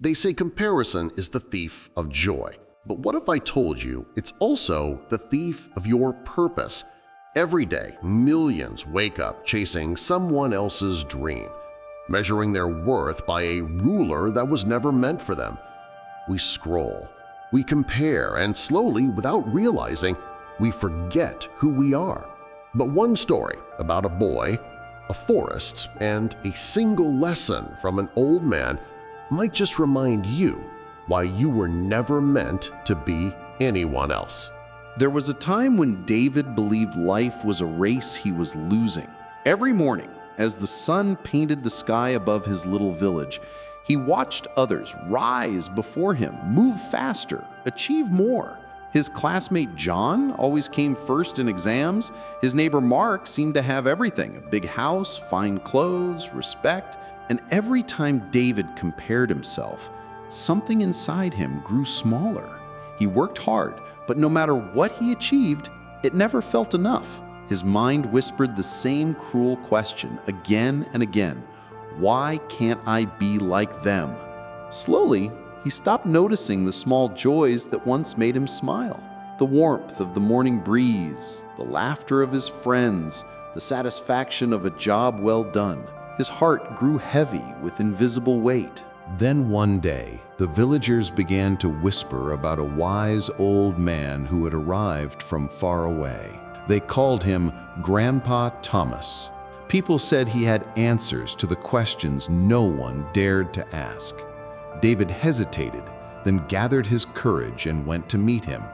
They say comparison is the thief of joy. But what if I told you it's also the thief of your purpose? Every day, millions wake up chasing someone else's dream, measuring their worth by a ruler that was never meant for them. We scroll, we compare, and slowly, without realizing, we forget who we are. But one story about a boy, a forest, and a single lesson from an old man might just remind you why you were never meant to be anyone else. There was a time when David believed life was a race he was losing. Every morning, as the sun painted the sky above his little village, he watched others rise before him, move faster, achieve more. His classmate John always came first in exams. His neighbor Mark seemed to have everything: a big house, fine clothes, respect. And every time David compared himself, something inside him grew smaller. He worked hard, but no matter what he achieved, it never felt enough. His mind whispered the same cruel question again and again: why can't I be like them? Slowly, he stopped noticing the small joys that once made him smile. The warmth of the morning breeze, the laughter of his friends, the satisfaction of a job well done. His heart grew heavy with invisible weight. Then one day, the villagers began to whisper about a wise old man who had arrived from far away. They called him Grandpa Thomas. People said he had answers to the questions no one dared to ask. David hesitated, then gathered his courage and went to meet him.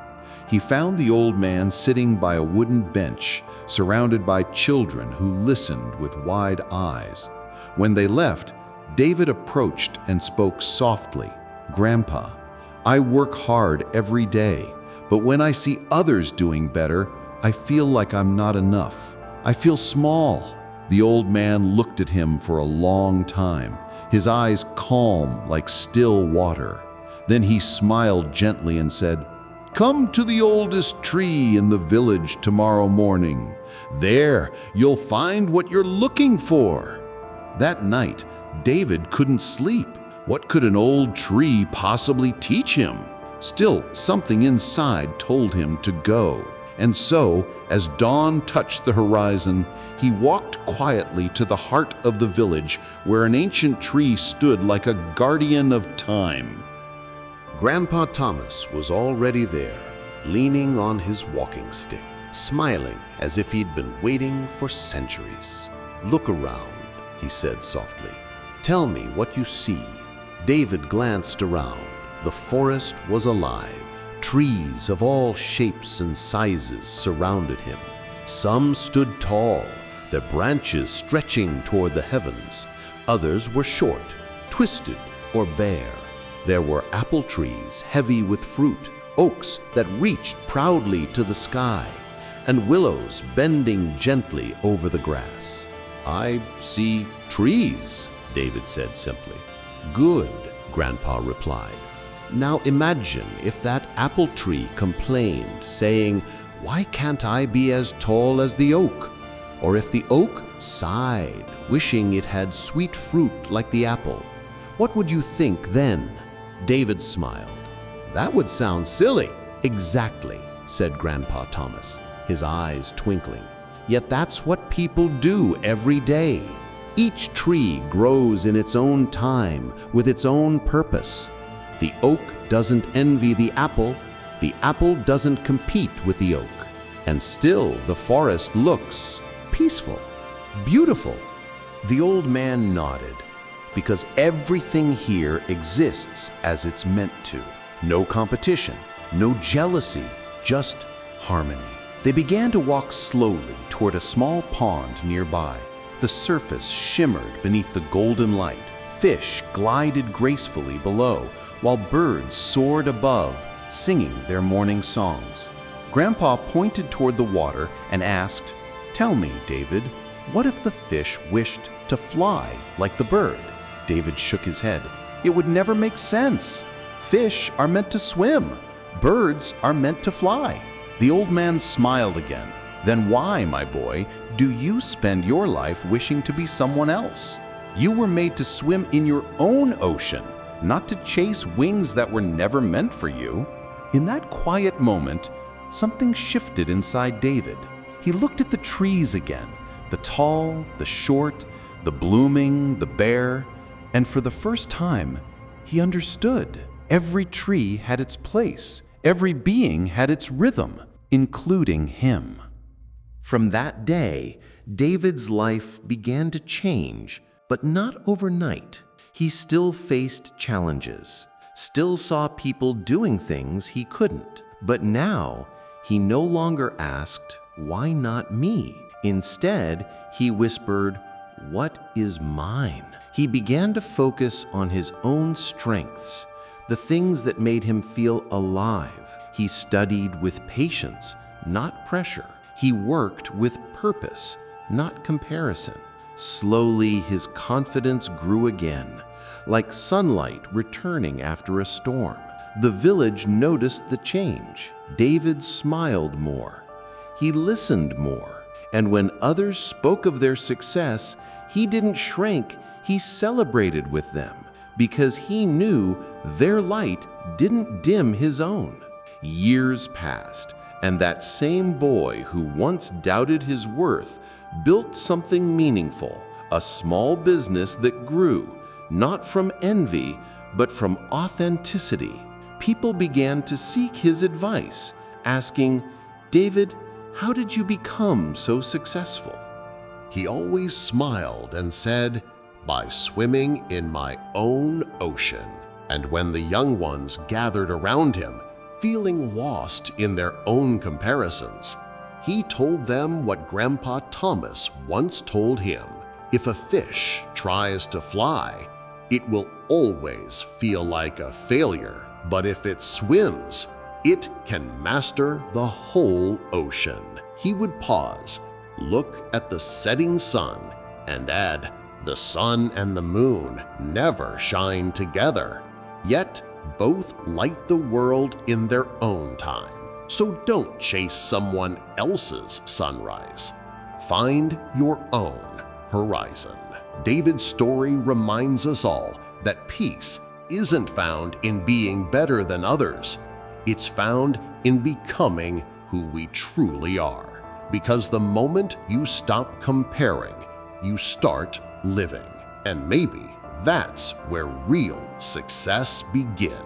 He found the old man sitting by a wooden bench, surrounded by children who listened with wide eyes. When they left, David approached and spoke softly. "Grandpa, I work hard every day, but when I see others doing better, I feel like I'm not enough. I feel small." The old man looked at him for a long time, his eyes calm like still water. Then he smiled gently and said, "Come to the oldest tree in the village tomorrow morning. There you'll find what you're looking for." That night, David couldn't sleep. What could an old tree possibly teach him? Still, something inside told him to go. And so, as dawn touched the horizon, he walked quietly to the heart of the village where an ancient tree stood like a guardian of time. Grandpa Thomas was already there, leaning on his walking stick, smiling as if he'd been waiting for centuries. "Look around," he said softly. "Tell me what you see." David glanced around. The forest was alive. Trees of all shapes and sizes surrounded him. Some stood tall, their branches stretching toward the heavens. Others were short, twisted, or bare. There were apple trees heavy with fruit, oaks that reached proudly to the sky, and willows bending gently over the grass. "I see trees," David said simply. "Good," Grandpa replied. "Now imagine if that apple tree complained, saying, 'Why can't I be as tall as the oak?' Or if the oak sighed, wishing it had sweet fruit like the apple. What would you think then?" David smiled. "That would sound silly." "Exactly," said Grandpa Thomas, his eyes twinkling. "Yet that's what people do every day. Each tree grows in its own time, with its own purpose. The oak doesn't envy the apple doesn't compete with the oak. And still the forest looks peaceful, beautiful." The old man nodded, because everything here exists as it's meant to. No competition, no jealousy, just harmony. They began to walk slowly toward a small pond nearby. The surface shimmered beneath the golden light. Fish glided gracefully below, while birds soared above, singing their morning songs. Grandpa pointed toward the water and asked, "Tell me, David, what if the fish wished to fly like the bird?" David shook his head. "It would never make sense. Fish are meant to swim. Birds are meant to fly." The old man smiled again. "Then why, my boy, do you spend your life wishing to be someone else? You were made to swim in your own ocean, not to chase wings that were never meant for you. In that quiet moment, something shifted inside David. He looked at the trees again, the tall, the short, the blooming, the bare, and for the first time, he understood. Every tree had its place. Every being had its rhythm, including him. From that day, David's life began to change, but not overnight. He still faced challenges, still saw people doing things he couldn't. But now, he no longer asked, "Why not me?" Instead, he whispered, "What is mine?" He began to focus on his own strengths, the things that made him feel alive. He studied with patience, not pressure. He worked with purpose, not comparison. Slowly, his confidence grew again, like sunlight returning after a storm. The village noticed the change. David smiled more. He listened more. And when others spoke of their success, he didn't shrink, he celebrated with them, because he knew their light didn't dim his own. Years passed, and that same boy who once doubted his worth built something meaningful, a small business that grew, not from envy, but from authenticity. People began to seek his advice, asking, "David, how did you become so successful?" He always smiled and said, "By swimming in my own ocean." And when the young ones gathered around him, feeling lost in their own comparisons, he told them what Grandpa Thomas once told him: "If a fish tries to fly, it will always feel like a failure, but if it swims, it can master the whole ocean." He would pause, look at the setting sun, and add, "The sun and the moon never shine together, yet both light the world in their own time. So don't chase someone else's sunrise. Find your own horizon." David's story reminds us all that peace isn't found in being better than others. It's found in becoming who we truly are. Because the moment you stop comparing, you start living. And maybe that's where real success begins.